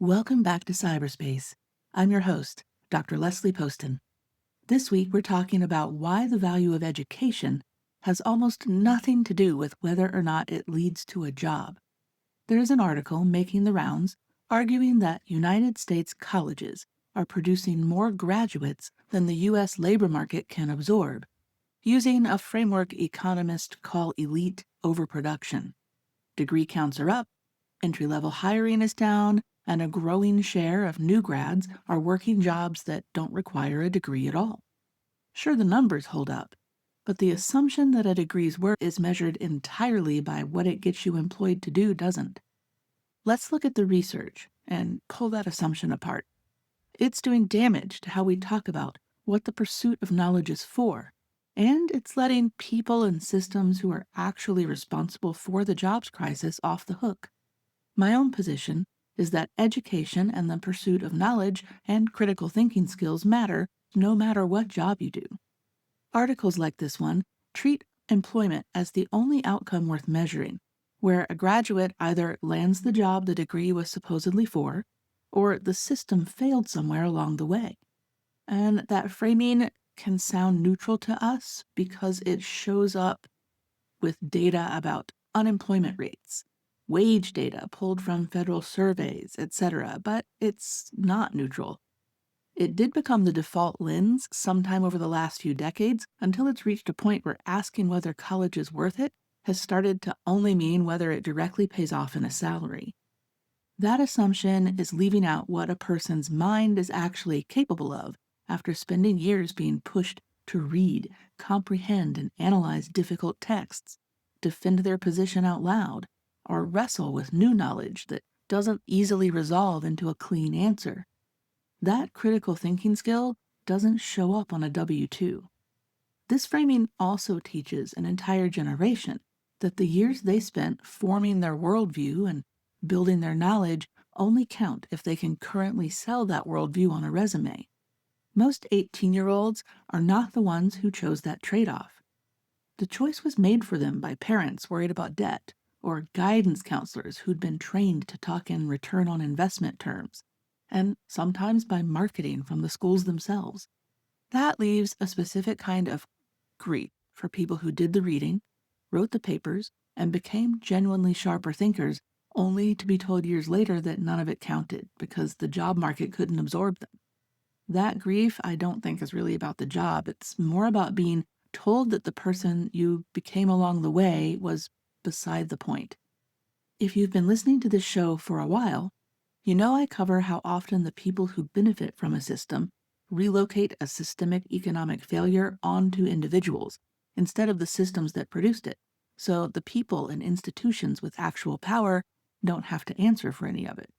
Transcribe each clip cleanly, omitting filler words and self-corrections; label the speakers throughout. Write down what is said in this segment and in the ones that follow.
Speaker 1: Welcome back to cyberspace. I'm your host, Dr. Leslie Poston. This week, we're talking about why the value of education has almost nothing to do with whether or not it leads to a job. There is an article making the rounds arguing that United States colleges are producing more graduates than the U.S. labor market can absorb, using a framework economists call elite overproduction. Degree counts are up, entry-level hiring is down, and a growing share of new grads are working jobs that don't require a degree at all. Sure, the numbers hold up, but the assumption that a degree's worth is measured entirely by what it gets you employed to do doesn't. Let's look at the research and pull that assumption apart. It's doing damage to how we talk about what the pursuit of knowledge is for, and it's letting people and systems who are actually responsible for the jobs crisis off the hook. My own position is that education and the pursuit of knowledge and critical thinking skills matter no matter what job you do. Articles like this one treat employment as the only outcome worth measuring, where a graduate either lands the job the degree was supposedly for, or the system failed somewhere along the way. And that framing can sound neutral to us because it shows up with data about unemployment rates, wage data pulled from federal surveys, etc., but it's not neutral. It did become the default lens sometime over the last few decades until it's reached a point where asking whether college is worth it has started to only mean whether it directly pays off in a salary. That assumption is leaving out what a person's mind is actually capable of after spending years being pushed to read, comprehend, and analyze difficult texts, defend their position out loud, or wrestle with new knowledge that doesn't easily resolve into a clean answer. That critical thinking skill doesn't show up on a W-2. This framing also teaches an entire generation that the years they spent forming their worldview and building their knowledge only count if they can currently sell that worldview on a resume. Most 18-year-olds are not the ones who chose that trade-off. The choice was made for them by parents worried about debt, or guidance counselors who'd been trained to talk in return on investment terms, and sometimes by marketing from the schools themselves. That leaves a specific kind of grief for people who did the reading, wrote the papers, and became genuinely sharper thinkers, only to be told years later that none of it counted because the job market couldn't absorb them. That grief, I don't think, is really about the job. It's more about being told that the person you became along the way was beside the point. If you've been listening to this show for a while, you know I cover how often the people who benefit from a system relocate a systemic economic failure onto individuals instead of the systems that produced it, so the people and institutions with actual power don't have to answer for any of it.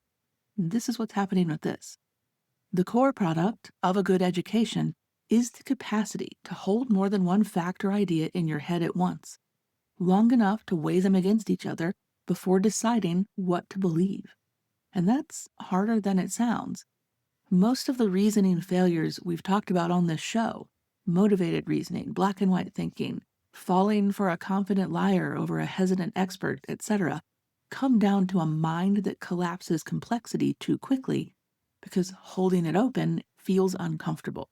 Speaker 1: This is what's happening with this. The core product of a good education is the capacity to hold more than one fact or idea in your head at once, long enough to weigh them against each other before deciding what to believe. And that's harder than it sounds. Most of the reasoning failures we've talked about on this show, motivated reasoning, black and white thinking, falling for a confident liar over a hesitant expert, etc., come down to a mind that collapses complexity too quickly because holding it open feels uncomfortable.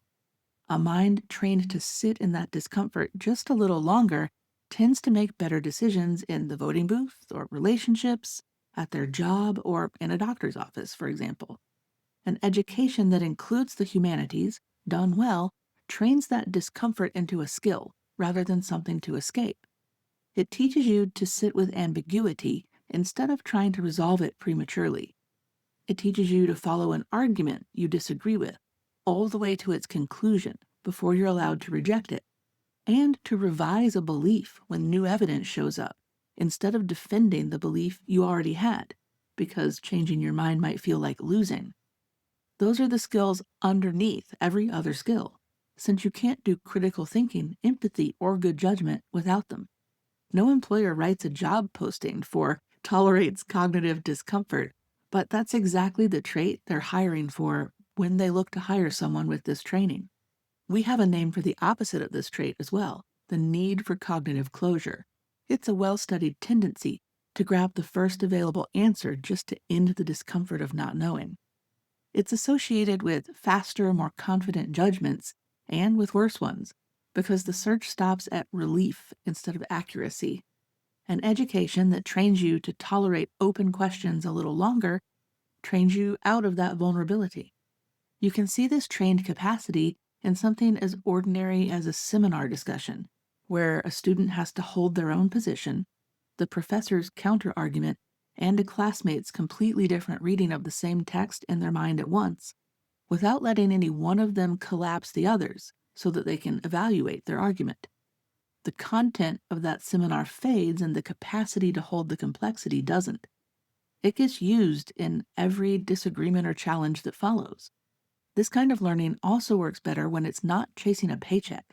Speaker 1: A mind trained to sit in that discomfort just a little longer tends to make better decisions in the voting booth or relationships, at their job, or in a doctor's office, for example. An education that includes the humanities, done well, trains that discomfort into a skill rather than something to escape. It teaches you to sit with ambiguity instead of trying to resolve it prematurely. It teaches you to follow an argument you disagree with all the way to its conclusion before you're allowed to reject it, and to revise a belief when new evidence shows up, instead of defending the belief you already had, because changing your mind might feel like losing. Those are the skills underneath every other skill, since you can't do critical thinking, empathy, or good judgment without them. No employer writes a job posting for tolerates cognitive discomfort, but that's exactly the trait they're hiring for when they look to hire someone with this training. We have a name for the opposite of this trait as well, the need for cognitive closure. It's a well-studied tendency to grab the first available answer just to end the discomfort of not knowing. It's associated with faster, more confident judgments and with worse ones because the search stops at relief instead of accuracy. An education that trains you to tolerate open questions a little longer trains you out of that vulnerability. You can see this trained capacity in something as ordinary as a seminar discussion, where a student has to hold their own position, the professor's counter-argument, and a classmate's completely different reading of the same text in their mind at once, without letting any one of them collapse the others so that they can evaluate their argument. The content of that seminar fades and the capacity to hold the complexity doesn't. It gets used in every disagreement or challenge that follows. This kind of learning also works better when it's not chasing a paycheck.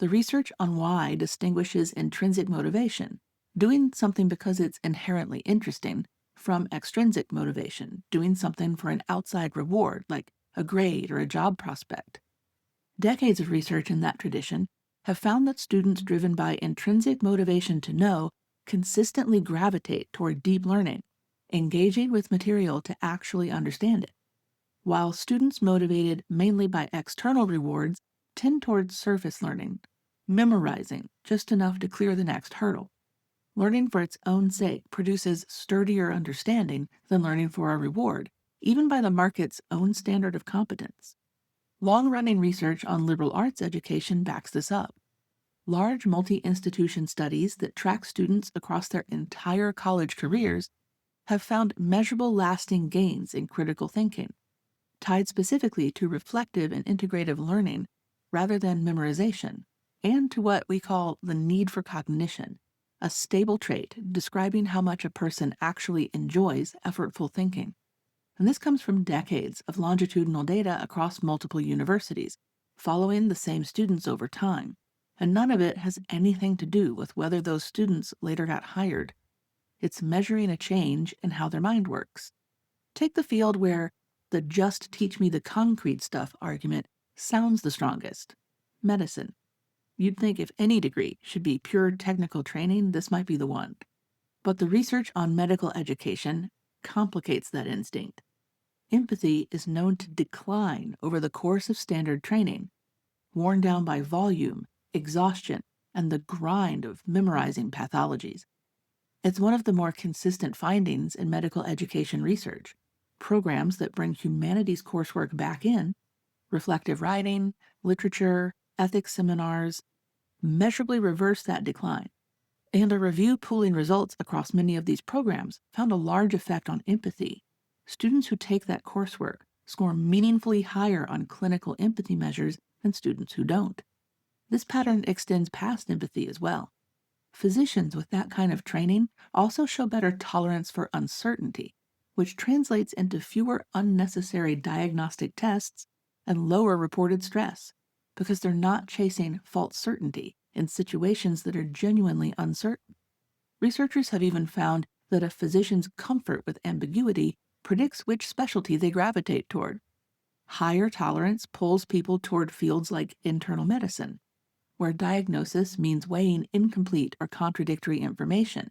Speaker 1: The research on why distinguishes intrinsic motivation, doing something because it's inherently interesting, from extrinsic motivation, doing something for an outside reward like a grade or a job prospect. Decades of research in that tradition have found that students driven by intrinsic motivation to know consistently gravitate toward deep learning, engaging with material to actually understand it, while students motivated mainly by external rewards tend towards surface learning, memorizing just enough to clear the next hurdle. Learning for its own sake produces sturdier understanding than learning for a reward, even by the market's own standard of competence. Long-running research on liberal arts education backs this up. Large multi-institution studies that track students across their entire college careers have found measurable lasting gains in critical thinking, tied specifically to reflective and integrative learning rather than memorization, and to what we call the need for cognition, a stable trait describing how much a person actually enjoys effortful thinking. And this comes from decades of longitudinal data across multiple universities, following the same students over time. And none of it has anything to do with whether those students later got hired. It's measuring a change in how their mind works. Take the field where the just teach me the concrete stuff argument sounds the strongest: medicine. You'd think if any degree should be pure technical training, this might be the one. But the research on medical education complicates that instinct. Empathy is known to decline over the course of standard training, worn down by volume, exhaustion, and the grind of memorizing pathologies. It's one of the more consistent findings in medical education research. Programs that bring humanities coursework back in, reflective writing, literature, ethics seminars, measurably reverse that decline. And a review pooling results across many of these programs found a large effect on empathy. Students who take that coursework score meaningfully higher on clinical empathy measures than students who don't. This pattern extends past empathy as well. Physicians with that kind of training also show better tolerance for uncertainty, which translates into fewer unnecessary diagnostic tests and lower reported stress, because they're not chasing false certainty in situations that are genuinely uncertain. Researchers have even found that a physician's comfort with ambiguity predicts which specialty they gravitate toward. Higher tolerance pulls people toward fields like internal medicine, where diagnosis means weighing incomplete or contradictory information,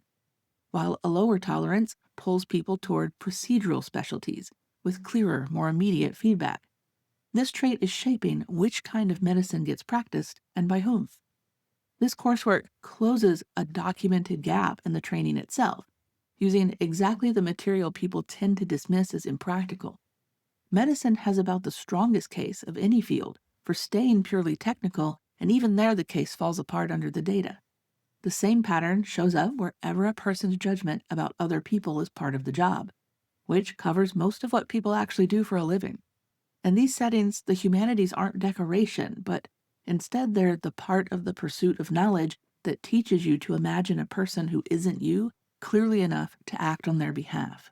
Speaker 1: while a lower tolerance pulls people toward procedural specialties with clearer, more immediate feedback. This trait is shaping which kind of medicine gets practiced and by whom. This coursework closes a documented gap in the training itself, using exactly the material people tend to dismiss as impractical. Medicine has about the strongest case of any field for staying purely technical, and even there the case falls apart under the data. The same pattern shows up wherever a person's judgment about other people is part of the job, which covers most of what people actually do for a living. In these settings, the humanities aren't decoration, but instead they're the part of the pursuit of knowledge that teaches you to imagine a person who isn't you clearly enough to act on their behalf.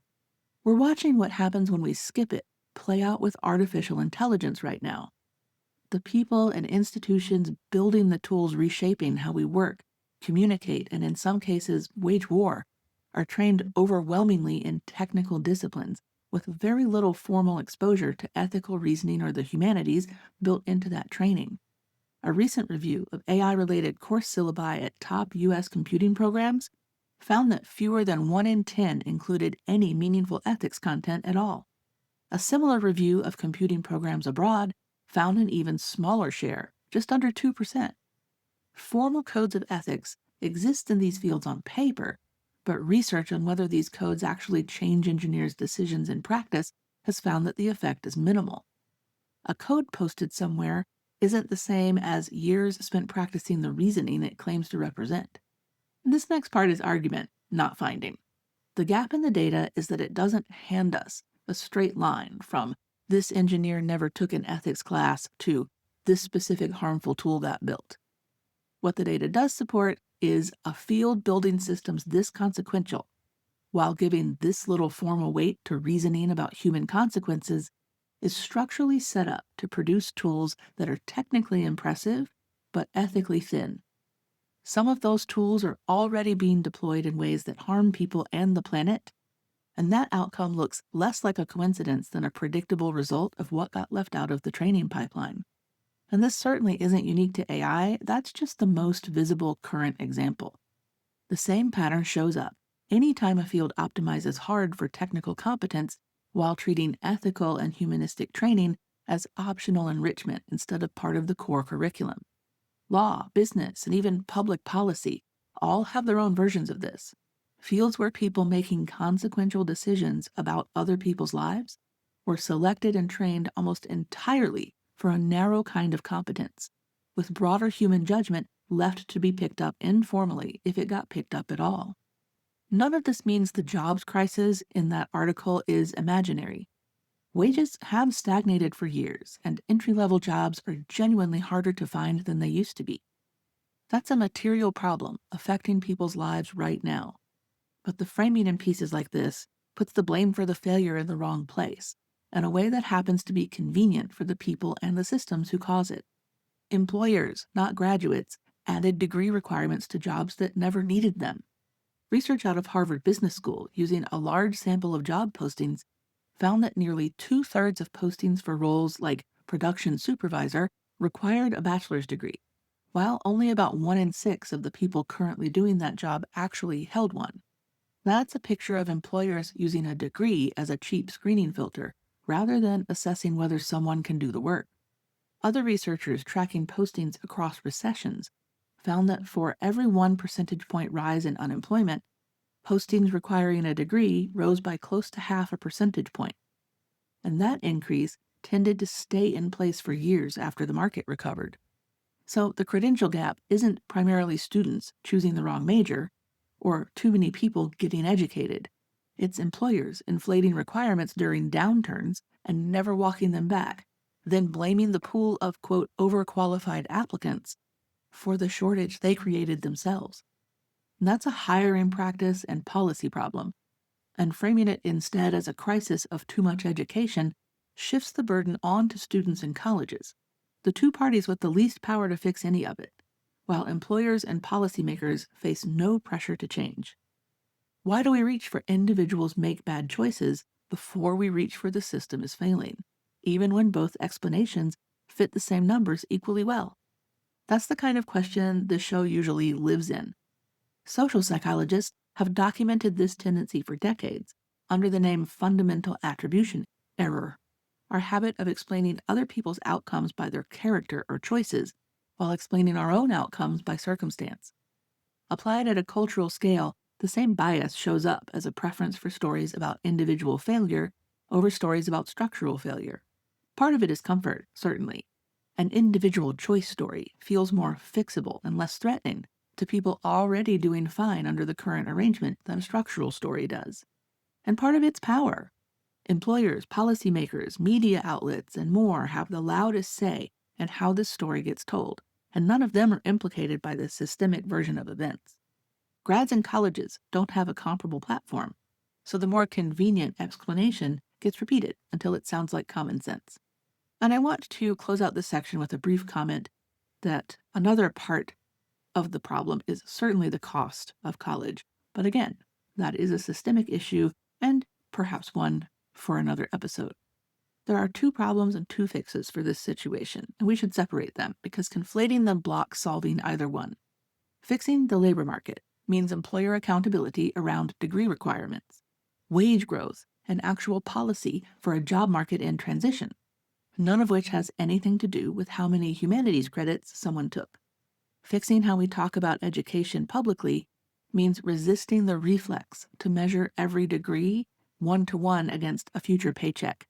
Speaker 1: We're watching what happens when we skip it play out with artificial intelligence right now. The people and institutions building the tools reshaping how we work, communicate, and in some cases wage war are trained overwhelmingly in technical disciplines with very little formal exposure to ethical reasoning or the humanities built into that training. A recent review of AI-related course syllabi at top U.S. computing programs found that fewer than 1 in 10 included any meaningful ethics content at all. A similar review of computing programs abroad found an even smaller share, just under 2%. Formal codes of ethics exist in these fields on paper, but research on whether these codes actually change engineers' decisions in practice has found that the effect is minimal. A code posted somewhere isn't the same as years spent practicing the reasoning it claims to represent. And this next part is argument, not finding. The gap in the data is that it doesn't hand us a straight line from this engineer never took an ethics class to this specific harmful tool got built. What the data does support is a field building systems this consequential, while giving this little formal weight to reasoning about human consequences, is structurally set up to produce tools that are technically impressive but ethically thin. Some of those tools are already being deployed in ways that harm people and the planet, and that outcome looks less like a coincidence than a predictable result of what got left out of the training pipeline. And this certainly isn't unique to AI, that's just the most visible current example. The same pattern shows up anytime a field optimizes hard for technical competence while treating ethical and humanistic training as optional enrichment instead of part of the core curriculum. Law, business, and even public policy all have their own versions of this. Fields where people making consequential decisions about other people's lives were selected and trained almost entirely for a narrow kind of competence, with broader human judgment left to be picked up informally if it got picked up at all. None of this means the jobs crisis in that article is imaginary. Wages have stagnated for years, and entry-level jobs are genuinely harder to find than they used to be. That's a material problem affecting people's lives right now. But the framing in pieces like this puts the blame for the failure in the wrong place, in a way that happens to be convenient for the people and the systems who cause it. Employers, not graduates, added degree requirements to jobs that never needed them. Research out of Harvard Business School, using a large sample of job postings, found that nearly 2/3 of postings for roles like production supervisor required a bachelor's degree, while only about 1 in 6 of the people currently doing that job actually held one. That's a picture of employers using a degree as a cheap screening filter, rather than assessing whether someone can do the work. Other researchers tracking postings across recessions found that for every 1 percentage point rise in unemployment, postings requiring a degree rose by close to half a percentage point. And that increase tended to stay in place for years after the market recovered. So the credential gap isn't primarily students choosing the wrong major or too many people getting educated. It's employers inflating requirements during downturns and never walking them back, then blaming the pool of, quote, overqualified applicants for the shortage they created themselves. And that's a hiring practice and policy problem, and framing it instead as a crisis of too much education shifts the burden on to students and colleges, the two parties with the least power to fix any of it, while employers and policymakers face no pressure to change. Why do we reach for individuals make bad choices before we reach for the system is failing, even when both explanations fit the same numbers equally well? That's the kind of question the show usually lives in. Social psychologists have documented this tendency for decades under the name fundamental attribution error, our habit of explaining other people's outcomes by their character or choices while explaining our own outcomes by circumstance. Applied at a cultural scale, the same bias shows up as a preference for stories about individual failure over stories about structural failure. Part of it is comfort, certainly. An individual choice story feels more fixable and less threatening to people already doing fine under the current arrangement than a structural story does. And part of it's power. Employers, policymakers, media outlets, and more have the loudest say in how this story gets told, and none of them are implicated by the systemic version of events. Grads and colleges don't have a comparable platform, so the more convenient explanation gets repeated until it sounds like common sense. And I want to close out this section with a brief comment that another part of the problem is certainly the cost of college. But again, that is a systemic issue and perhaps one for another episode. There are two problems and two fixes for this situation, and we should separate them because conflating them blocks solving either one. Fixing the labor market means employer accountability around degree requirements, wage growth, an actual policy for a job market in transition, none of which has anything to do with how many humanities credits someone took. Fixing how we talk about education publicly means resisting the reflex to measure every degree one-to-one against a future paycheck,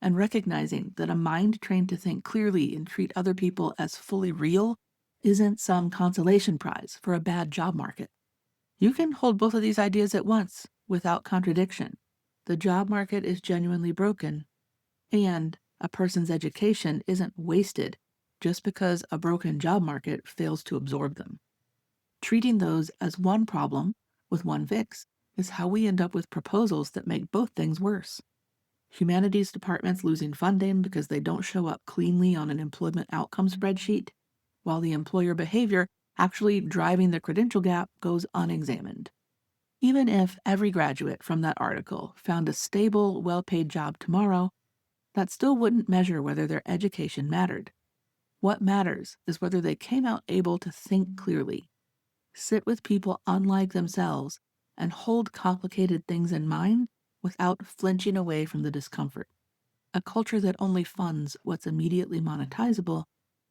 Speaker 1: and recognizing that a mind trained to think clearly and treat other people as fully real isn't some consolation prize for a bad job market. You can hold both of these ideas at once without contradiction. The job market is genuinely broken, and a person's education isn't wasted just because a broken job market fails to absorb them. Treating those as one problem with one fix is how we end up with proposals that make both things worse. Humanities departments losing funding because they don't show up cleanly on an employment outcome spreadsheet, while the employer behavior actually driving the credential gap goes unexamined. Even if every graduate from that article found a stable, well-paid job tomorrow, that still wouldn't measure whether their education mattered. What matters is whether they came out able to think clearly, sit with people unlike themselves, and hold complicated things in mind without flinching away from the discomfort. A culture that only funds what's immediately monetizable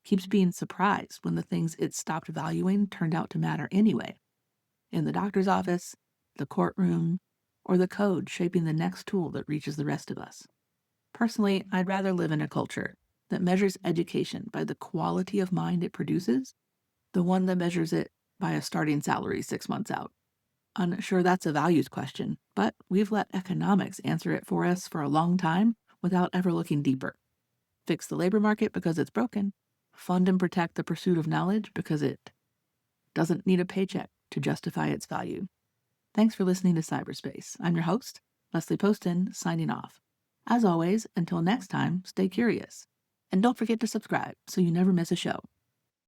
Speaker 1: keeps being surprised when the things it stopped valuing turned out to matter anyway. In the doctor's office, the courtroom, or the code shaping the next tool that reaches the rest of us. Personally, I'd rather live in a culture that measures education by the quality of mind it produces, the one that measures it by a starting salary 6 months out. I'm sure that's a values question, but we've let economics answer it for us for a long time without ever looking deeper. Fix the labor market because it's broken. Fund and protect the pursuit of knowledge because it doesn't need a paycheck to justify its value. Thanks for listening to Cyberspace. I'm your host, Leslie Poston, signing off. As always, until next time, stay curious. And don't forget to subscribe so you never miss a show.